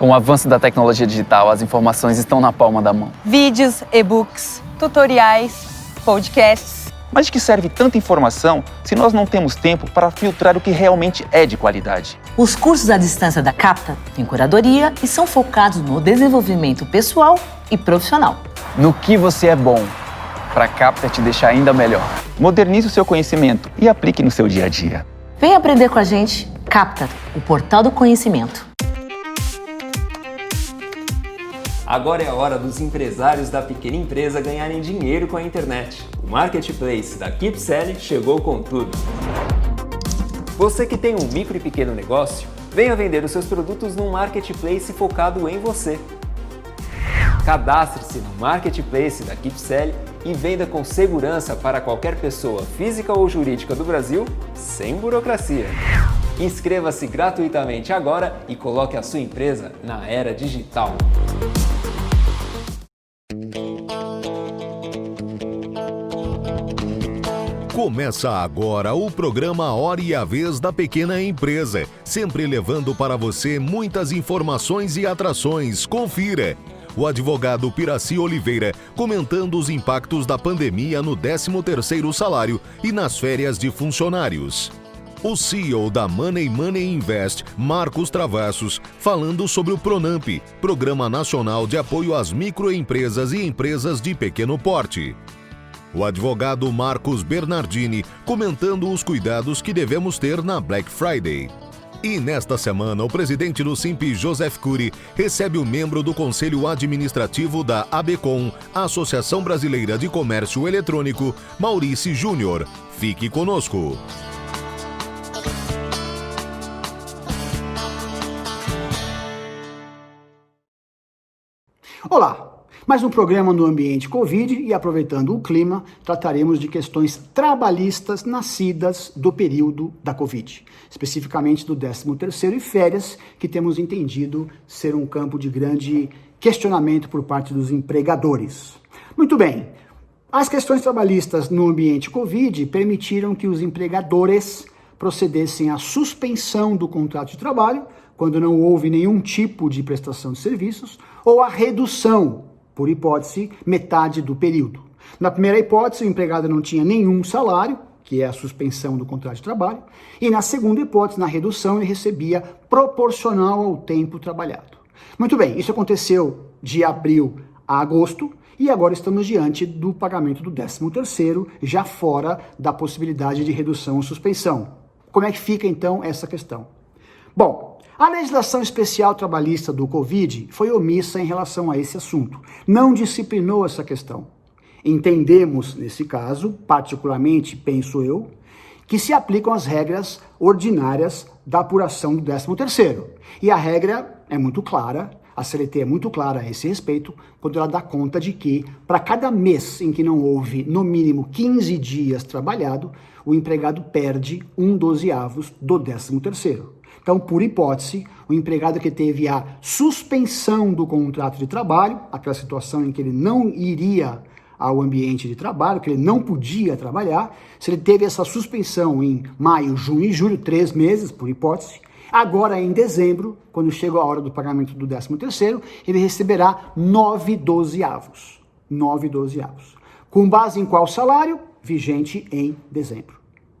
Com o avanço da tecnologia digital, as informações estão na palma da mão. Vídeos, e-books, tutoriais, podcasts. Mas de que serve tanta informação se nós não temos tempo para filtrar o que realmente é de qualidade? Os cursos à distância da Capta têm curadoria e são focados no desenvolvimento pessoal e profissional. No que você é bom, para a Capta te deixar ainda melhor. Modernize o seu conhecimento e aplique no seu dia a dia. Vem aprender com a gente, Capta, o portal do conhecimento. Agora é a hora dos empresários da pequena empresa ganharem dinheiro com a internet. O Marketplace da KeepSelling chegou com tudo. Você que tem um micro e pequeno negócio, venha vender os seus produtos num Marketplace focado em você. Cadastre-se no Marketplace da KeepSelling e venda com segurança para qualquer pessoa física ou jurídica do Brasil, sem burocracia. Inscreva-se gratuitamente agora e coloque a sua empresa na era digital. Começa agora o programa Hora e a Vez da Pequena Empresa, sempre levando para você muitas informações e atrações. Confira! O advogado Piraci Oliveira comentando os impactos da pandemia no 13º salário e nas férias de funcionários. O CEO da Money Invest, Marcos Travassos, falando sobre o PRONAMP, Programa Nacional de Apoio às Microempresas e Empresas de Pequeno Porte. O advogado Marcos Bernardini comentando os cuidados que devemos ter na Black Friday. E nesta semana, o presidente do Simp, Joseph Cury, recebe o membro do Conselho Administrativo da ABECOM, Associação Brasileira de Comércio Eletrônico, Maurício Júnior. Fique conosco. Olá! Mais um programa no ambiente Covid e, aproveitando o clima, trataremos de questões trabalhistas nascidas do período da Covid, especificamente do 13º e férias, que temos entendido ser um campo de grande questionamento por parte dos empregadores. Muito bem, as questões trabalhistas no ambiente Covid permitiram que os empregadores procedessem à suspensão do contrato de trabalho, quando não houve nenhum tipo de prestação de serviços, ou à redução, por hipótese, metade do período. Na primeira hipótese, o empregado não tinha nenhum salário, que é a suspensão do contrato de trabalho, e na segunda hipótese, na redução, ele recebia proporcional ao tempo trabalhado. Muito bem, isso aconteceu de abril a agosto, e agora estamos diante do pagamento do 13º, já fora da possibilidade de redução ou suspensão. Como é que fica, então, essa questão? Bom, a legislação especial trabalhista do Covid foi omissa em relação a esse assunto. Não disciplinou essa questão. Entendemos, nesse caso, particularmente, penso eu, que se aplicam as regras ordinárias da apuração do 13º. E a regra é muito clara, a CLT é muito clara a esse respeito, quando ela dá conta de que, para cada mês em que não houve, no mínimo, 15 dias trabalhado, o empregado perde 1/12 do 13º. Então, por hipótese, o empregado que teve a suspensão do contrato de trabalho, aquela situação em que ele não iria ao ambiente de trabalho, que ele não podia trabalhar, se ele teve essa suspensão em maio, junho e julho, 3 meses, por hipótese, agora em dezembro, quando chega a hora do pagamento do 13º, ele receberá 9/12. 9/12. Com base em qual salário? Vigente em dezembro.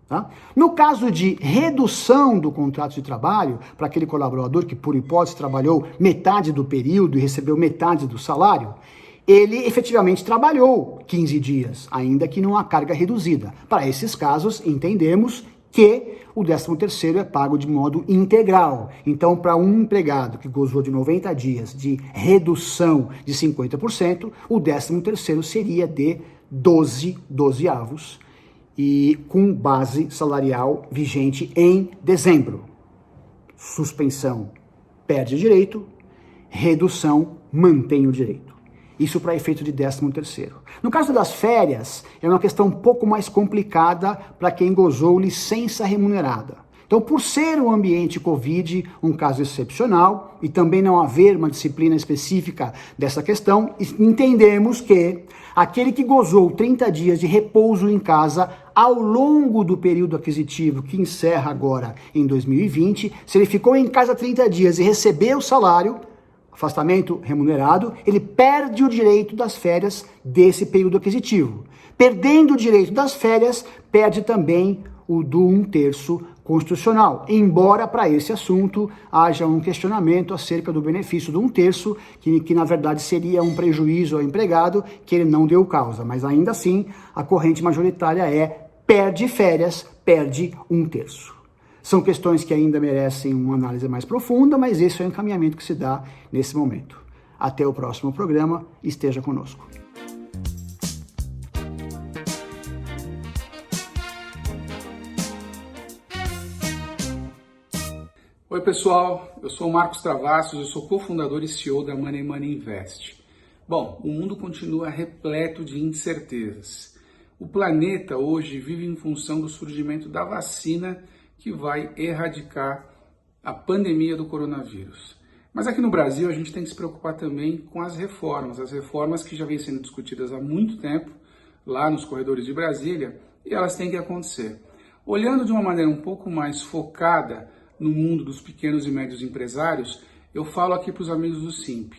Tá? No caso de redução do contrato de trabalho, para aquele colaborador que, por hipótese, trabalhou metade do período e recebeu metade do salário, ele efetivamente trabalhou 15 dias, ainda que numa carga reduzida. Para esses casos, entendemos que o 13º é pago de modo integral. Então, para um empregado que gozou de 90 dias de redução de 50%, o 13º seria de 12/12 e com base salarial vigente em dezembro. Suspensão perde direito, redução mantém o direito. Isso para efeito de 13º. No caso das férias, é uma questão um pouco mais complicada para quem gozou licença remunerada. Então, por ser um ambiente Covid um caso excepcional e também não haver uma disciplina específica dessa questão, entendemos que aquele que gozou 30 dias de repouso em casa ao longo do período aquisitivo que encerra agora em 2020, se ele ficou em casa 30 dias e recebeu o salário, afastamento remunerado, ele perde o direito das férias desse período aquisitivo. Perdendo o direito das férias, perde também o do 1/3 constitucional, embora para esse assunto haja um questionamento acerca do benefício do 1/3, que na verdade seria um prejuízo ao empregado que ele não deu causa, mas ainda assim a corrente majoritária é perde férias, perde 1/3. São questões que ainda merecem uma análise mais profunda, mas esse é o encaminhamento que se dá nesse momento. Até o próximo programa, esteja conosco. Oi pessoal, eu sou o Marcos Travassos, eu sou cofundador e CEO da Money Money Invest. Bom, o mundo continua repleto de incertezas. O planeta hoje vive em função do surgimento da vacina que vai erradicar a pandemia do coronavírus. Mas aqui no Brasil a gente tem que se preocupar também com as reformas que já vêm sendo discutidas há muito tempo lá nos corredores de Brasília e elas têm que acontecer. Olhando de uma maneira um pouco mais focada no mundo dos pequenos e médios empresários, eu falo aqui para os amigos do Simp.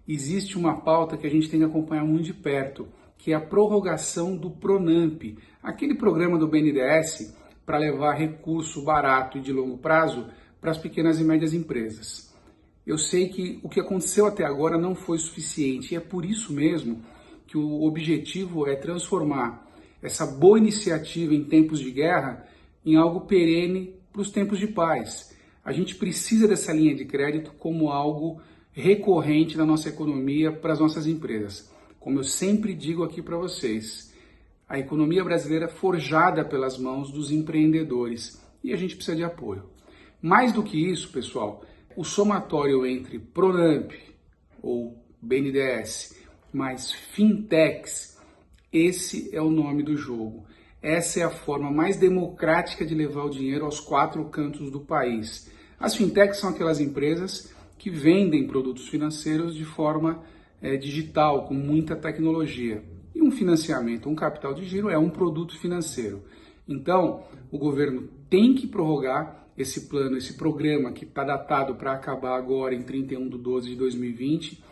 Existe uma pauta que a gente tem que acompanhar muito de perto, que é a prorrogação do Pronamp, aquele programa do BNDES para levar recurso barato e de longo prazo para as pequenas e médias empresas. Eu sei que o que aconteceu até agora não foi suficiente e é por isso mesmo que o objetivo é transformar essa boa iniciativa em tempos de guerra em algo perene para os tempos de paz. A gente precisa dessa linha de crédito como algo recorrente na nossa economia para as nossas empresas. Como eu sempre digo aqui para vocês, a economia brasileira é forjada pelas mãos dos empreendedores e a gente precisa de apoio. Mais do que isso, pessoal, o somatório entre Pronamp ou BNDES mais fintechs, esse é o nome do jogo. Essa é a forma mais democrática de levar o dinheiro aos 4 cantos do país. As fintechs são aquelas empresas que vendem produtos financeiros de forma digital, com muita tecnologia. E um financiamento, um capital de giro é um produto financeiro. Então, o governo tem que prorrogar esse plano, esse programa que está datado para acabar agora em 31/12/2020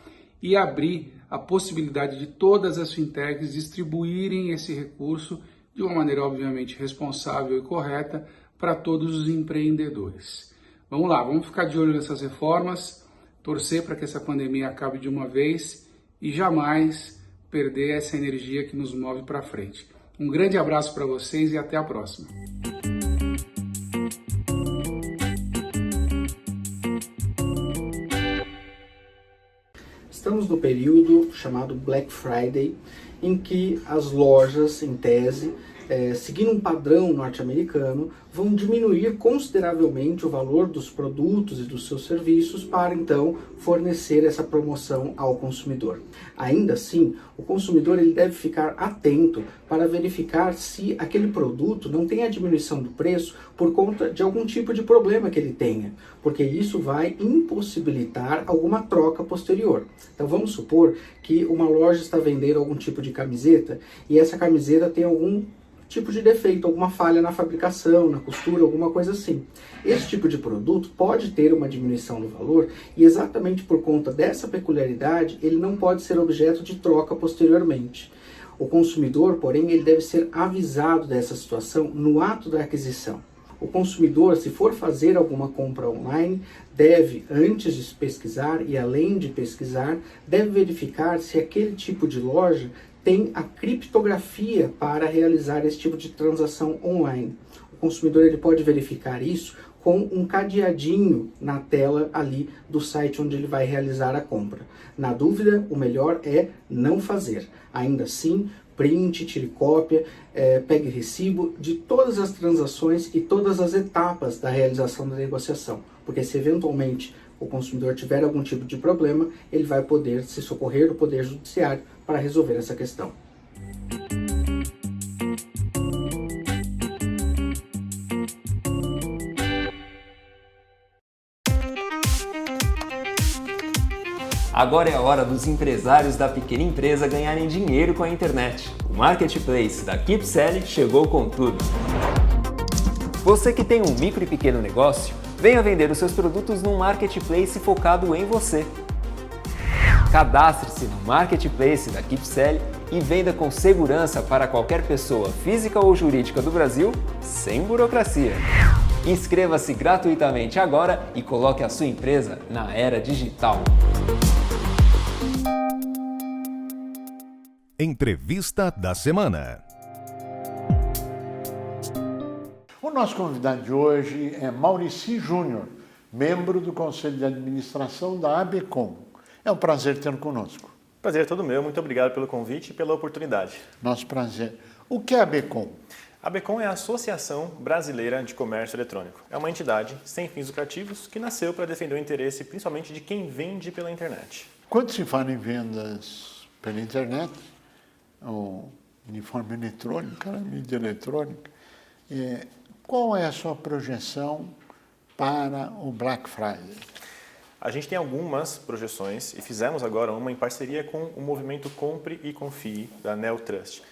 e abrir a possibilidade de todas as fintechs distribuírem esse recurso de uma maneira obviamente responsável e correta para todos os empreendedores. Vamos lá, vamos ficar de olho nessas reformas, torcer para que essa pandemia acabe de uma vez e jamais perder essa energia que nos move para frente. Um grande abraço para vocês e até a próxima. Estamos no período chamado Black Friday, em que as lojas, em tese, seguindo um padrão norte-americano, vão diminuir consideravelmente o valor dos produtos e dos seus serviços para, então, fornecer essa promoção ao consumidor. Ainda assim, o consumidor ele deve ficar atento para verificar se aquele produto não tem a diminuição do preço por conta de algum tipo de problema que ele tenha, porque isso vai impossibilitar alguma troca posterior. Então vamos supor que uma loja está vendendo algum tipo de camiseta e essa camiseta tem algum tipo de defeito, alguma falha na fabricação, na costura, alguma coisa assim. Esse tipo de produto pode ter uma diminuição do valor e exatamente por conta dessa peculiaridade, ele não pode ser objeto de troca posteriormente. O consumidor, porém, ele deve ser avisado dessa situação no ato da aquisição. O consumidor, se for fazer alguma compra online, deve, antes de pesquisar e além de pesquisar, deve verificar se aquele tipo de loja tem a criptografia para realizar esse tipo de transação online. O consumidor ele pode verificar isso com um cadeadinho na tela ali do site onde ele vai realizar a compra. Na dúvida, o melhor é não fazer. Ainda assim, print, tire cópia, pegue recibo de todas as transações e todas as etapas da realização da negociação, porque se eventualmente o consumidor tiver algum tipo de problema, ele vai poder se socorrer do Poder Judiciário para resolver essa questão. Agora é a hora dos empresários da pequena empresa ganharem dinheiro com a internet. O Marketplace da KeepSelling chegou com tudo. Você que tem um micro e pequeno negócio, venha vender os seus produtos num marketplace focado em você. Cadastre-se no Marketplace da KeepSell e venda com segurança para qualquer pessoa física ou jurídica do Brasil, sem burocracia. Inscreva-se gratuitamente agora e coloque a sua empresa na era digital. Entrevista da semana. O nosso convidado de hoje é Maurici Júnior, membro do Conselho de Administração da ABECOM. É um prazer tê-lo conosco. Prazer é todo meu, muito obrigado pelo convite e pela oportunidade. Nosso prazer. O que é a ABECOM? A ABECOM é a Associação Brasileira de Comércio Eletrônico. É uma entidade sem fins lucrativos que nasceu para defender o interesse principalmente de quem vende pela internet. Quando se fala em vendas pela internet, ou de forma eletrônica, mídia eletrônica, qual é a sua projeção para o Black Friday? A gente tem algumas projeções e fizemos agora uma em parceria com o movimento Compre e Confie, da Neotrust.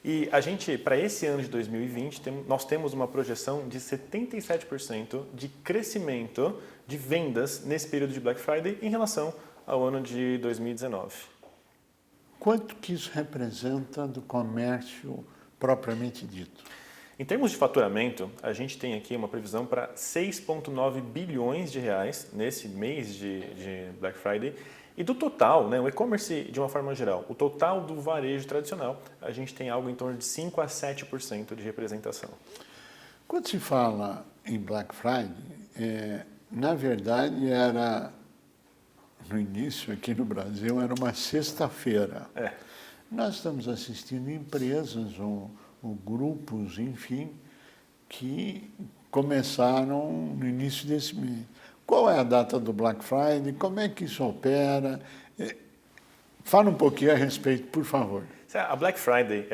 E a gente, para esse ano de 2020, nós temos uma projeção de 77% de crescimento de vendas nesse período de Black Friday em relação ao ano de 2019. Quanto que isso representa do comércio propriamente dito? Em termos de faturamento, a gente tem aqui uma previsão para 6,9 bilhões de reais nesse mês de Black Friday. E do total, o e-commerce de uma forma geral, o total do varejo tradicional, a gente tem algo em torno de 5 a 7% de representação. Quando se fala em Black Friday, na verdade era, no início aqui no Brasil, era uma sexta-feira. Nós estamos assistindo empresas ou grupos, enfim, que começaram no início desse mês. Qual é a data do Black Friday? Como é que isso opera? Fala um pouquinho a respeito, por favor. A Black Friday,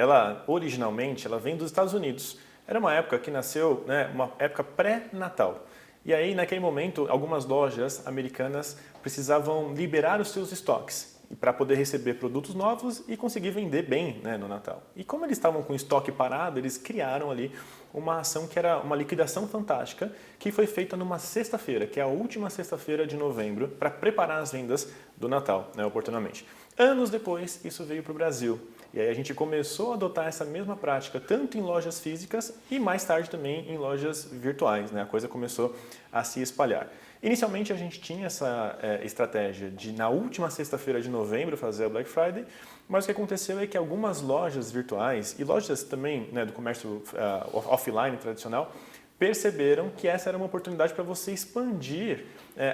originalmente, ela vem dos Estados Unidos. Era uma época que nasceu, uma época pré-natal. E aí, naquele momento, algumas lojas americanas precisavam liberar os seus estoques para poder receber produtos novos e conseguir vender bem no Natal. E como eles estavam com o estoque parado, eles criaram ali uma ação que era uma liquidação fantástica, que foi feita numa sexta-feira, que é a última sexta-feira de novembro, para preparar as vendas do Natal, oportunamente. Anos depois, isso veio para o Brasil. E aí a gente começou a adotar essa mesma prática, tanto em lojas físicas e mais tarde também em lojas virtuais. A coisa começou a se espalhar. Inicialmente a gente tinha essa estratégia de na última sexta-feira de novembro fazer a Black Friday, mas o que aconteceu é que algumas lojas virtuais e lojas também do comércio offline tradicional perceberam que essa era uma oportunidade para você expandir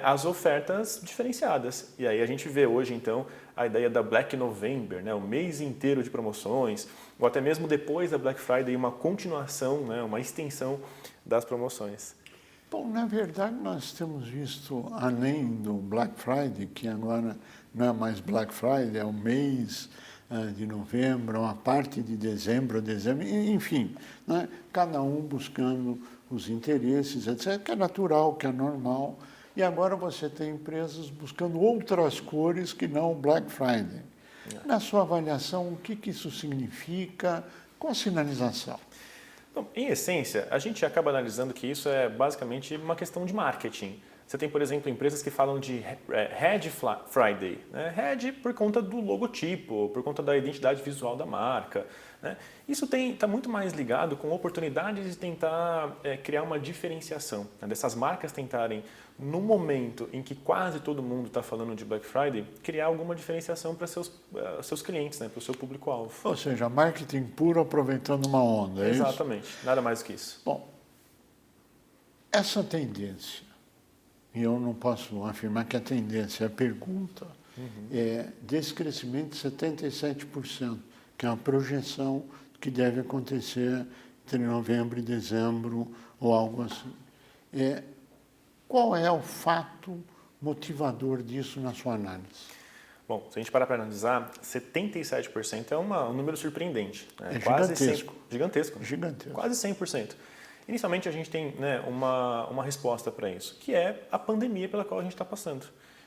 as ofertas diferenciadas. E aí a gente vê hoje então a ideia da Black November, o mês inteiro de promoções, ou até mesmo depois da Black Friday uma continuação, uma extensão das promoções. Bom, na verdade, nós temos visto, além do Black Friday, que agora não é mais Black Friday, é o mês de novembro, uma parte de dezembro, enfim, cada um buscando os interesses, etc., que é natural, que é normal. E agora você tem empresas buscando outras cores que não o Black Friday. Na sua avaliação, o que isso significa? Qual a sinalização? Então, em essência, a gente acaba analisando que isso é basicamente uma questão de marketing. Você tem, por exemplo, empresas que falam de Red Friday. Red por conta do logotipo, por conta da identidade visual da marca. Isso está muito mais ligado com oportunidades de tentar criar uma diferenciação. Dessas marcas tentarem, no momento em que quase todo mundo está falando de Black Friday, criar alguma diferenciação para seus clientes, para o seu público-alvo. Ou seja, marketing puro aproveitando uma onda, é Exatamente, isso? Nada mais do que isso. Bom, essa tendência, e eu não posso afirmar que a tendência, a pergunta, é desse crescimento de 77%, que é uma projeção que deve acontecer entre novembro e dezembro ou algo assim. Qual é o fato motivador disso na sua análise? Bom, se a gente parar para analisar, 77% é um número surpreendente. É quase gigantesco. 100%, gigantesco. Gigantesco. Quase 100%. Inicialmente, a gente tem uma resposta para isso, que é a pandemia pela qual a gente está passando.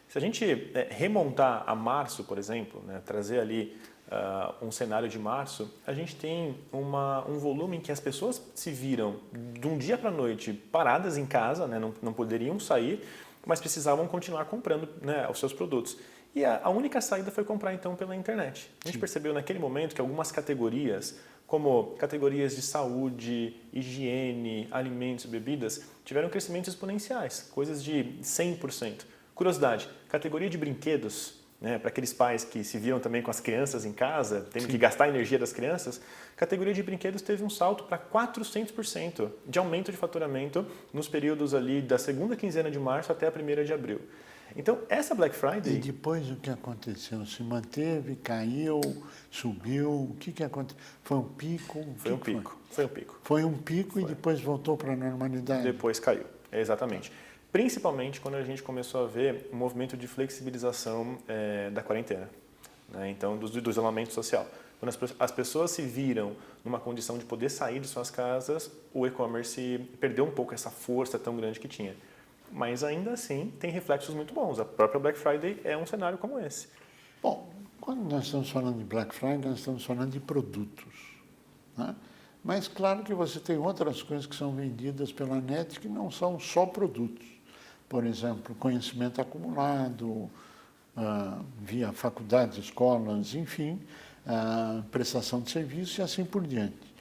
Se a gente remontar a março, por exemplo, trazer ali um cenário de março, a gente tem um volume em que as pessoas se viram de um dia para a noite paradas em casa, não poderiam sair, mas precisavam continuar comprando, né, os seus produtos. E a única saída foi comprar então pela internet. A gente percebeu naquele momento que algumas categorias, como categorias de saúde, higiene, alimentos e bebidas, tiveram crescimentos exponenciais, coisas de 100%. Curiosidade, categoria de brinquedos, né, para aqueles pais que se viram também com as crianças em casa, tendo que gastar a energia das crianças, categoria de brinquedos teve um salto para 400% de aumento de faturamento nos períodos ali da segunda quinzena de março até a 1ª de abril. Então, essa Black Friday... E depois o que aconteceu? Se manteve, caiu, subiu? O que aconteceu? Foi um pico? Foi um pico. Foi um pico e depois voltou para a normalidade? Depois caiu, exatamente. Principalmente quando a gente começou a ver um movimento de flexibilização da quarentena, né? Então, do isolamento social. Quando as pessoas se viram numa condição de poder sair de suas casas, o e-commerce perdeu um pouco essa força tão grande que tinha. Mas ainda assim tem reflexos muito bons. A própria Black Friday é um cenário como esse. Bom, quando nós estamos falando de Black Friday, nós estamos falando de produtos, né? Mas claro que você tem outras coisas que são vendidas pela net que não são só produtos. Por exemplo, conhecimento acumulado, via faculdades, escolas, enfim, prestação de serviço e assim por diante.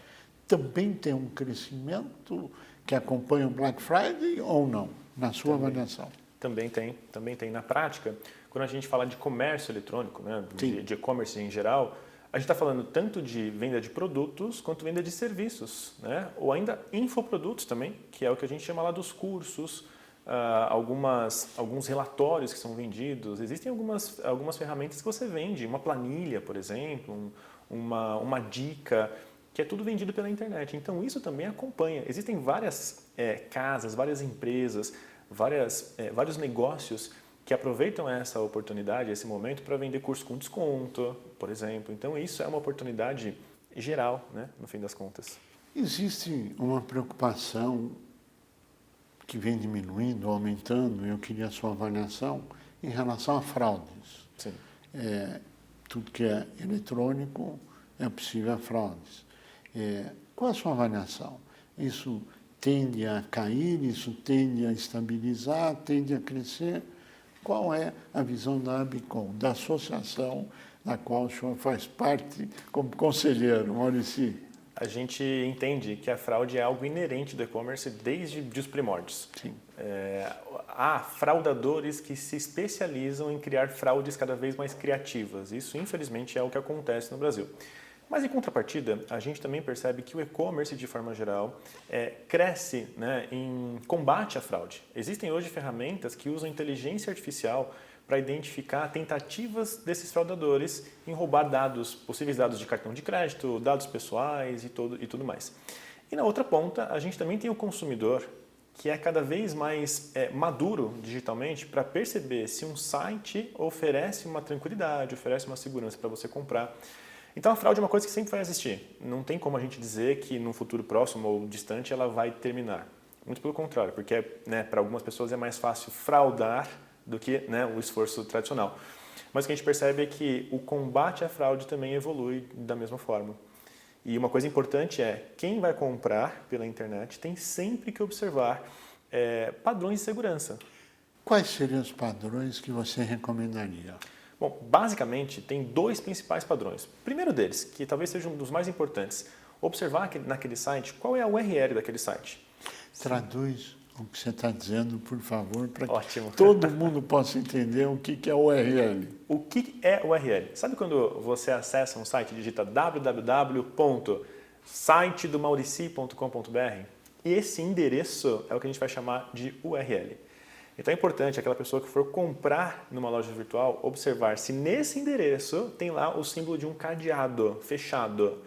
Também tem um crescimento que acompanha o Black Friday ou não, na sua avaliação? Também tem. Na prática, quando a gente fala de comércio eletrônico, né, de e-commerce em geral, a gente está falando tanto de venda de produtos quanto venda de serviços, né? Ou ainda infoprodutos também, que é o que a gente chama lá dos cursos, alguns relatórios que são vendidos. Existem algumas ferramentas que você vende, uma planilha, por exemplo, uma dica, que é tudo vendido pela internet. Então, isso também acompanha. Existem várias casas, várias empresas, vários negócios que aproveitam essa oportunidade, esse momento, para vender curso com desconto, por exemplo. Então, isso é uma oportunidade geral, né, no fim das contas. Existe uma preocupação que vem diminuindo, aumentando, eu queria a sua avaliação, em relação a fraudes. Sim. Tudo que é eletrônico é possível a fraudes. Qual a sua avaliação? Isso tende a cair, isso tende a estabilizar, tende a crescer? Qual é a visão da Abicom, da associação da qual o senhor faz parte como conselheiro, Maurici? A gente entende que a fraude é algo inerente do e-commerce desde os primórdios. Sim. Há fraudadores que se especializam em criar fraudes cada vez mais criativas. Isso, infelizmente, é o que acontece no Brasil. Mas, em contrapartida, a gente também percebe que o e-commerce, de forma geral, cresce, né, em combate à fraude. Existem hoje ferramentas que usam inteligência artificial para identificar tentativas desses fraudadores em roubar dados, possíveis dados de cartão de crédito, dados pessoais e tudo mais. E na outra ponta, a gente também tem o consumidor, que é cada vez mais maduro digitalmente para perceber se um site oferece uma tranquilidade, oferece uma segurança para você comprar. Então a fraude é uma coisa que sempre vai existir. Não tem como a gente dizer que no futuro próximo ou distante ela vai terminar. Muito pelo contrário, porque, né, para algumas pessoas é mais fácil fraudar do que, né, o esforço tradicional. Mas o que a gente percebe é que o combate à fraude também evolui da mesma forma. E uma coisa importante é, quem vai comprar pela internet tem sempre que observar padrões de segurança. Quais seriam os padrões que você recomendaria? Bom, basicamente tem 2 principais padrões. O primeiro deles, que talvez seja um dos mais importantes, observar naquele site qual é a URL daquele site. Traduz o que você está dizendo, por favor, para que Ótimo. todo mundo possa entender o que é URL. O que é URL? Sabe quando você acessa um site e digita www.sitedomaurici.com.br? E esse endereço é o que a gente vai chamar de URL. Então é importante aquela pessoa que for comprar numa loja virtual observar se nesse endereço tem lá o símbolo de um cadeado fechado.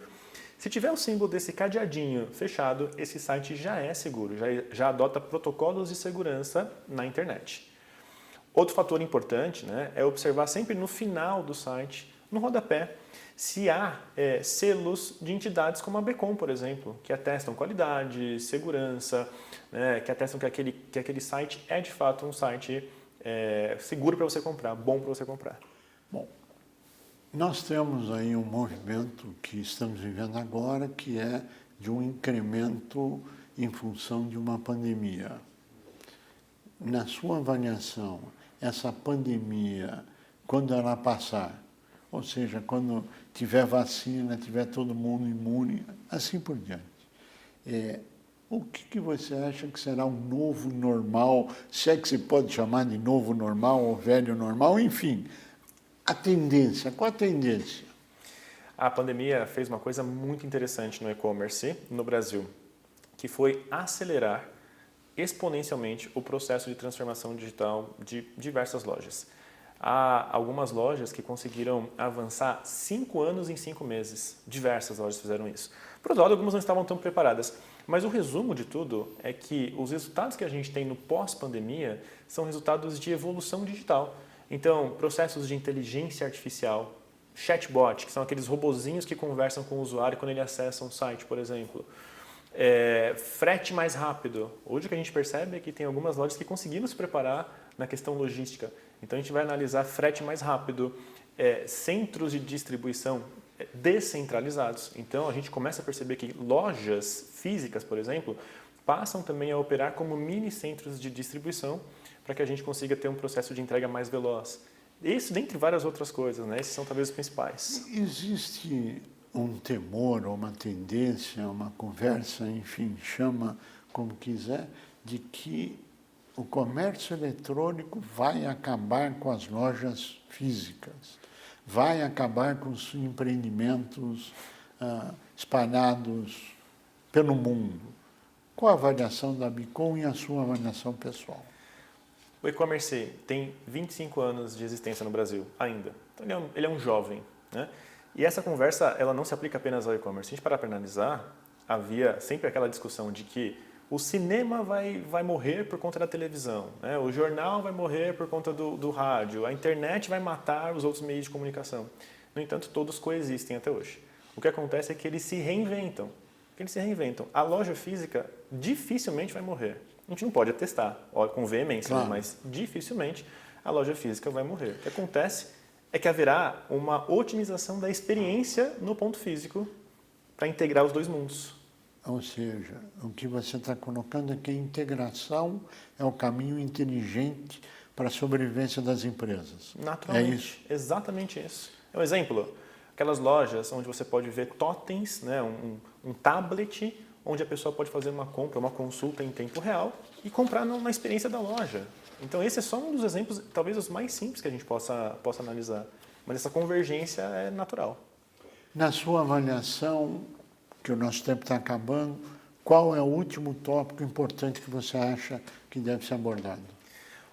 Se tiver o símbolo desse cadeadinho fechado, esse site já é seguro, já adota protocolos de segurança na internet. Outro fator importante, né, é observar sempre no final do site, no rodapé, se há selos de entidades como a Abicom, por exemplo, que atestam qualidade, segurança, né, que atestam que aquele site é de fato um site seguro para você comprar, bom para você comprar. Bom, nós temos aí um movimento que estamos vivendo agora, que é de um incremento em função de uma pandemia. na sua avaliação, essa pandemia, quando ela passar, ou seja, quando tiver vacina, tiver todo mundo imune, assim por diante, o que você acha que será um novo normal, se é que se pode chamar de novo normal ou velho normal, enfim, a tendência, qual a tendência? A pandemia fez uma coisa muito interessante no e-commerce no Brasil, que foi acelerar exponencialmente o processo de transformação digital de diversas lojas. Há algumas lojas que conseguiram avançar 5 anos em 5 meses. Diversas lojas fizeram isso. Por outro lado, algumas não estavam tão preparadas. Mas o resumo de tudo é que os resultados que a gente tem no pós-pandemia são resultados de evolução digital. Então, processos de inteligência artificial, chatbot, que são aqueles robozinhos que conversam com o usuário quando ele acessa um site, por exemplo. Frete mais rápido. Hoje o que a gente percebe é que tem algumas lojas que conseguiram se preparar na questão logística. Então a gente vai analisar frete mais rápido, centros de distribuição descentralizados. Então a gente começa a perceber que lojas físicas, por exemplo, passam também a operar como mini centros de distribuição para que a gente consiga ter um processo de entrega mais veloz. Isso dentre várias outras coisas, né? Esses são talvez os principais. Existe um temor, ou uma tendência, uma conversa, enfim, chama como quiser, de que o comércio eletrônico vai acabar com as lojas físicas, vai acabar com os empreendimentos espalhados pelo mundo. Qual a avaliação da Bicom e a sua avaliação pessoal? O e-commerce tem 25 anos de existência no Brasil, ainda. Então ele é um jovem, né? E essa conversa ela não se aplica apenas ao e-commerce. Se a gente parar para analisar, havia sempre aquela discussão de que o cinema vai morrer por conta da televisão, né? O jornal vai morrer por conta do rádio, a internet vai matar os outros meios de comunicação. No entanto, todos coexistem até hoje. O que acontece é que eles se reinventam. A loja física dificilmente vai morrer. A gente não pode atestar com veemência, claro, mas dificilmente a loja física vai morrer. O que acontece é que haverá uma otimização da experiência no ponto físico para integrar os dois mundos. Ou seja, o que você está colocando é que a integração é o caminho inteligente para a sobrevivência das empresas. Naturalmente. É isso? Exatamente isso. É um exemplo. Aquelas lojas onde você pode ver totens, né, um tablet, onde a pessoa pode fazer uma compra, uma consulta em tempo real e comprar na experiência da loja. Então esse é só um dos exemplos, talvez os mais simples que a gente possa analisar. Mas essa convergência é natural. Na sua avaliação, que o nosso tempo está acabando, qual é o último tópico importante que você acha que deve ser abordado?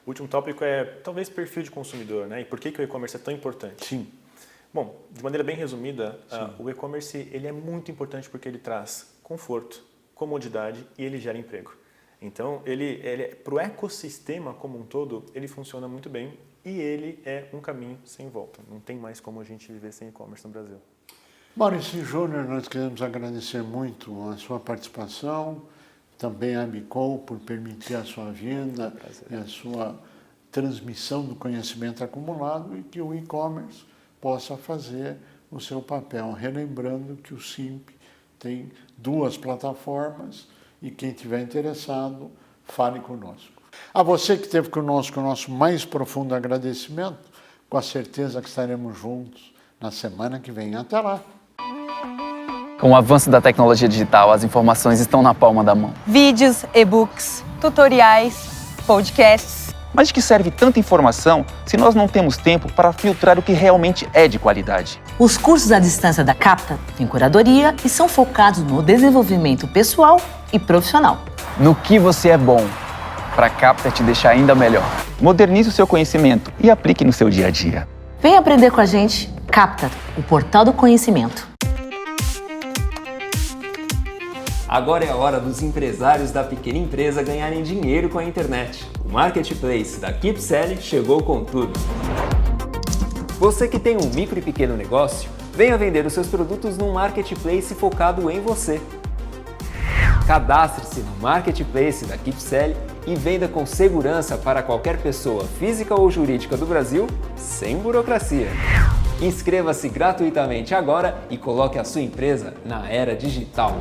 O último tópico é talvez perfil de consumidor, né? E por que o e-commerce é tão importante? Sim. Bom, de maneira bem resumida, o e-commerce ele é muito importante porque ele traz conforto, comodidade e ele gera emprego. Então, ele para o ecossistema como um todo, ele funciona muito bem e ele é um caminho sem volta. Não tem mais como a gente viver sem e-commerce no Brasil. Maurício Júnior, nós queremos agradecer muito a sua participação, também a Bicom por permitir a sua vinda e a sua transmissão do conhecimento acumulado e que o e-commerce possa fazer o seu papel. Relembrando que o Simp tem 2 plataformas e quem estiver interessado, fale conosco. A você que esteve conosco, o nosso mais profundo agradecimento, com a certeza que estaremos juntos na semana que vem. Até lá! Com o avanço da tecnologia digital, as informações estão na palma da mão. Vídeos, e-books, tutoriais, podcasts. Mas de que serve tanta informação se nós não temos tempo para filtrar o que realmente é de qualidade? Os cursos à distância da Capta têm curadoria e são focados no desenvolvimento pessoal e profissional. No que você é bom, para a Capta te deixar ainda melhor. Modernize o seu conhecimento e aplique no seu dia a dia. Vem aprender com a gente, Capta, o portal do conhecimento. Agora é a hora dos empresários da pequena empresa ganharem dinheiro com a internet. O Marketplace da KeepSelling chegou com tudo. Você que tem um micro e pequeno negócio, venha vender os seus produtos num Marketplace focado em você. Cadastre-se no Marketplace da KeepSelling e venda com segurança para qualquer pessoa física ou jurídica do Brasil, sem burocracia. Inscreva-se gratuitamente agora e coloque a sua empresa na era digital.